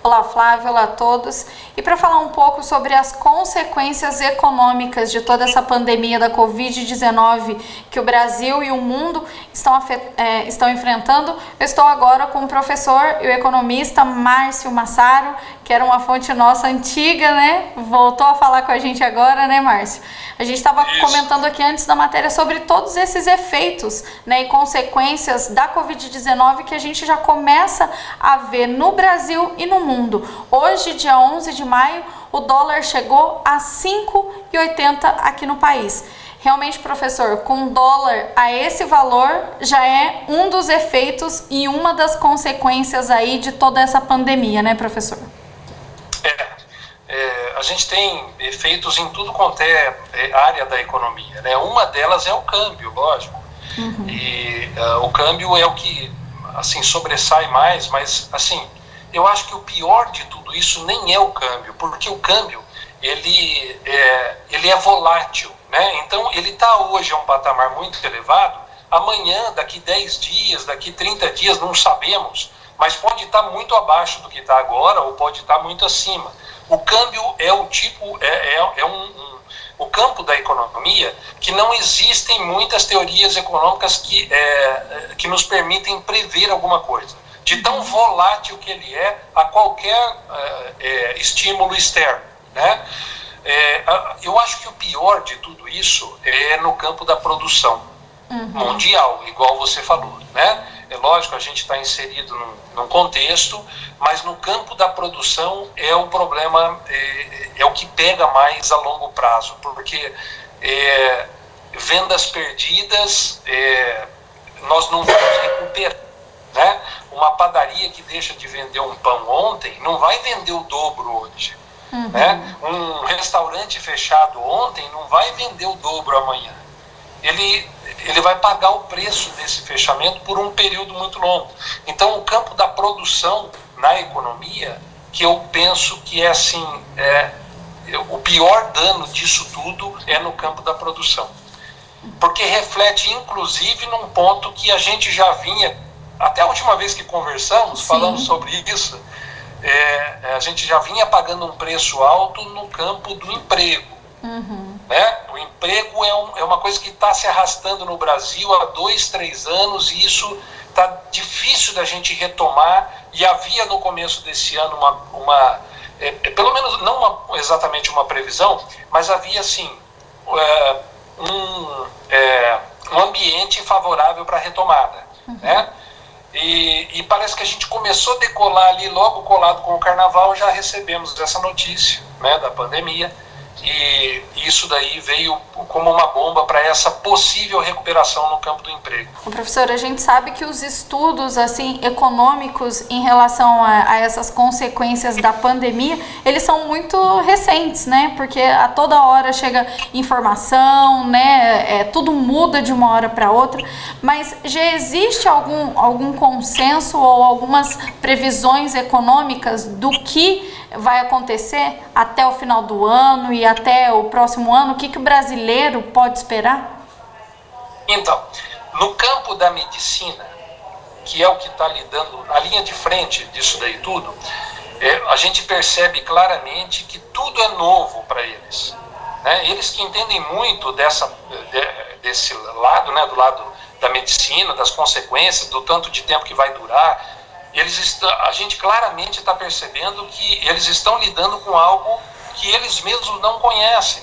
Olá, Flávio, olá a todos. E para falar um pouco sobre as consequências econômicas de toda essa pandemia da Covid-19 que o Brasil e o mundo estão enfrentando, eu estou agora com o professor e o economista Márcio Massaro, que era uma fonte nossa antiga, né? Voltou a falar com a gente agora, né, Márcio? A gente estava comentando aqui antes da matéria sobre todos esses efeitos, né, e consequências da Covid-19 que a gente já começa a ver no Brasil e no mundo. Hoje, dia 11 de maio, o dólar chegou a 5,80 aqui no país. Realmente, professor, com dólar a esse valor já é um dos efeitos e uma das consequências aí de toda essa pandemia, né, professor? A gente tem efeitos em tudo quanto é área da economia, né? Uma delas é o câmbio, lógico. Uhum. E o câmbio é o que, assim, sobressai mais, mas, assim, eu acho que o pior de tudo isso nem é o câmbio, porque o câmbio, ele é volátil, né? Então, ele está hoje a um patamar muito elevado, amanhã, daqui 10 dias, daqui 30 dias, não sabemos, mas pode estar muito abaixo do que está agora ou pode estar muito acima. O câmbio é o tipo, o campo da economia que não existem muitas teorias econômicas que nos permitem prever alguma coisa, de tão volátil que ele é a qualquer estímulo externo, né? Eu acho que o pior de tudo isso é no campo da produção mundial, igual você falou, né? É lógico, a gente está inserido num contexto, mas no campo da produção é o problema, é o que pega mais a longo prazo, porque vendas perdidas, nós não vamos recuperar, né? Uma padaria que deixa de vender um pão ontem, não vai vender o dobro hoje. Né? Um restaurante fechado ontem, não vai vender o dobro amanhã. Ele vai pagar o preço desse fechamento por um período muito longo. Então, o campo da produção na economia, que eu penso que é assim, o pior dano disso tudo é no campo da produção. Porque reflete, inclusive, num ponto que a gente já vinha, até a última vez que conversamos, falando sobre isso, a gente já vinha pagando um preço alto no campo do emprego. Né? O emprego é uma coisa que está se arrastando no Brasil há 2, 3 anos e isso está difícil da gente retomar. E havia no começo desse ano pelo menos não exatamente uma previsão, mas havia assim um ambiente favorável para a retomada, né? E parece que a gente começou a decolar ali, logo colado com o carnaval, já recebemos essa notícia, né, da pandemia. E isso daí veio como uma bomba para essa possível recuperação no campo do emprego. Professor, a gente sabe que os estudos assim, econômicos em relação a essas consequências da pandemia, eles são muito recentes, né? Porque a toda hora chega informação, né? Tudo muda de uma hora para outra. Mas já existe algum consenso ou algumas previsões econômicas do que vai acontecer até o final do ano e até o próximo ano? O que o brasileiro pode esperar? Então, no campo da medicina, que é o que está lidando na linha de frente disso daí tudo, a gente percebe claramente que tudo é novo para eles, né? Eles que entendem muito desse lado, né, do lado da medicina, das consequências, do tanto de tempo que vai durar, a gente claramente está percebendo que eles estão lidando com algo que eles mesmos não conhecem,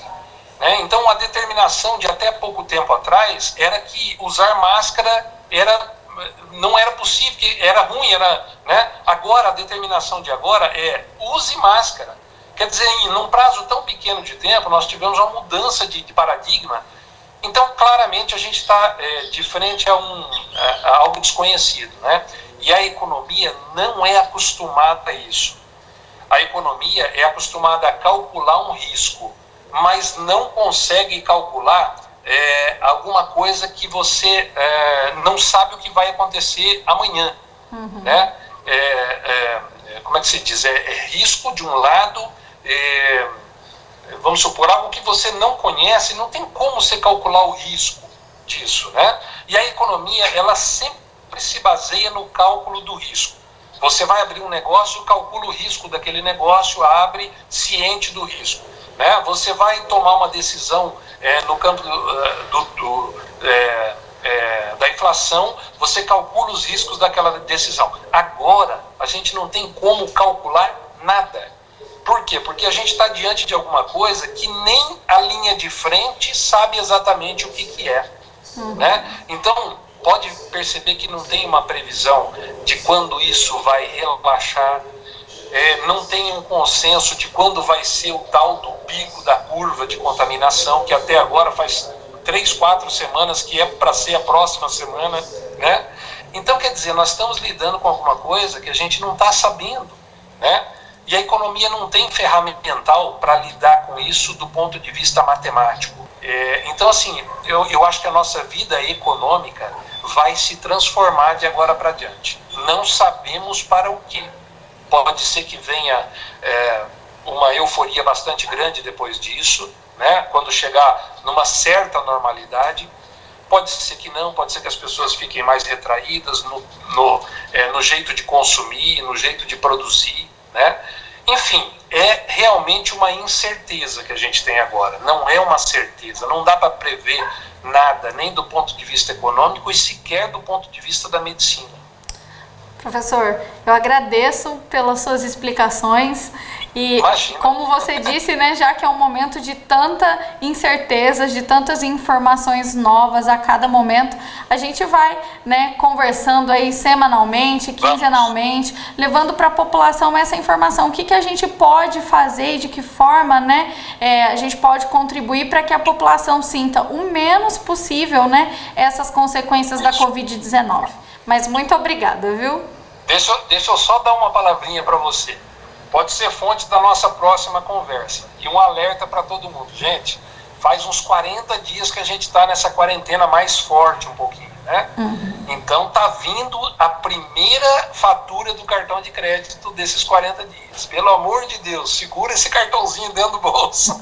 né? Então, a determinação de até pouco tempo atrás era que usar máscara não era possível, que era ruim, né? Agora, a determinação de agora é use máscara. Quer dizer, num prazo tão pequeno de tempo, nós tivemos uma mudança de paradigma. Então, claramente, a gente está de frente a algo desconhecido, né? E a economia não é acostumada a isso. A economia é acostumada a calcular um risco, mas não consegue calcular alguma coisa que você não sabe o que vai acontecer amanhã. Né? Como é que se diz? É risco de um lado, vamos supor, algo que você não conhece, não tem como você calcular o risco disso, né? E a economia, ela sempre se baseia no cálculo do risco. Você vai abrir um negócio, calcula o risco daquele negócio, abre ciente do risco. Né? Você vai tomar uma decisão no campo da inflação, você calcula os riscos daquela decisão. Agora, a gente não tem como calcular nada. Por quê? Porque a gente está diante de alguma coisa que nem a linha de frente sabe exatamente o que é. Né? Então, pode perceber que não tem uma previsão de quando isso vai relaxar, não tem um consenso de quando vai ser o tal do pico da curva de contaminação, que até agora faz 3, 4 semanas que é para ser a próxima semana, né? Então, quer dizer, nós estamos lidando com alguma coisa que a gente não está sabendo, né? E a economia não tem ferramental para lidar com isso do ponto de vista matemático. Então, assim, eu acho que a nossa vida econômica vai se transformar de agora para diante. Não sabemos para o quê. Pode ser que venha uma euforia bastante grande depois disso, né? Quando chegar numa certa normalidade. Pode ser que não, pode ser que as pessoas fiquem mais retraídas no jeito de consumir, no jeito de produzir, né? Enfim, é realmente uma incerteza que a gente tem agora, não é uma certeza, não dá para prever nada, nem do ponto de vista econômico e sequer do ponto de vista da medicina. Professor, eu agradeço pelas suas explicações e, imagina, como você disse, né, já que é um momento de tanta incerteza, de tantas informações novas a cada momento, a gente vai, né, conversando aí semanalmente, quinzenalmente, levando para a população essa informação, o que a gente pode fazer e de que forma, né, a gente pode contribuir para que a população sinta o menos possível, né, essas consequências da Covid-19. Mas muito obrigada, viu? Deixa eu só dar uma palavrinha para você. Pode ser fonte da nossa próxima conversa. E um alerta para todo mundo. Gente, faz uns 40 dias que a gente está nessa quarentena mais forte um pouquinho, né? Então tá vindo a primeira fatura do cartão de crédito desses 40 dias. Pelo amor de Deus, segura esse cartãozinho dentro do bolso.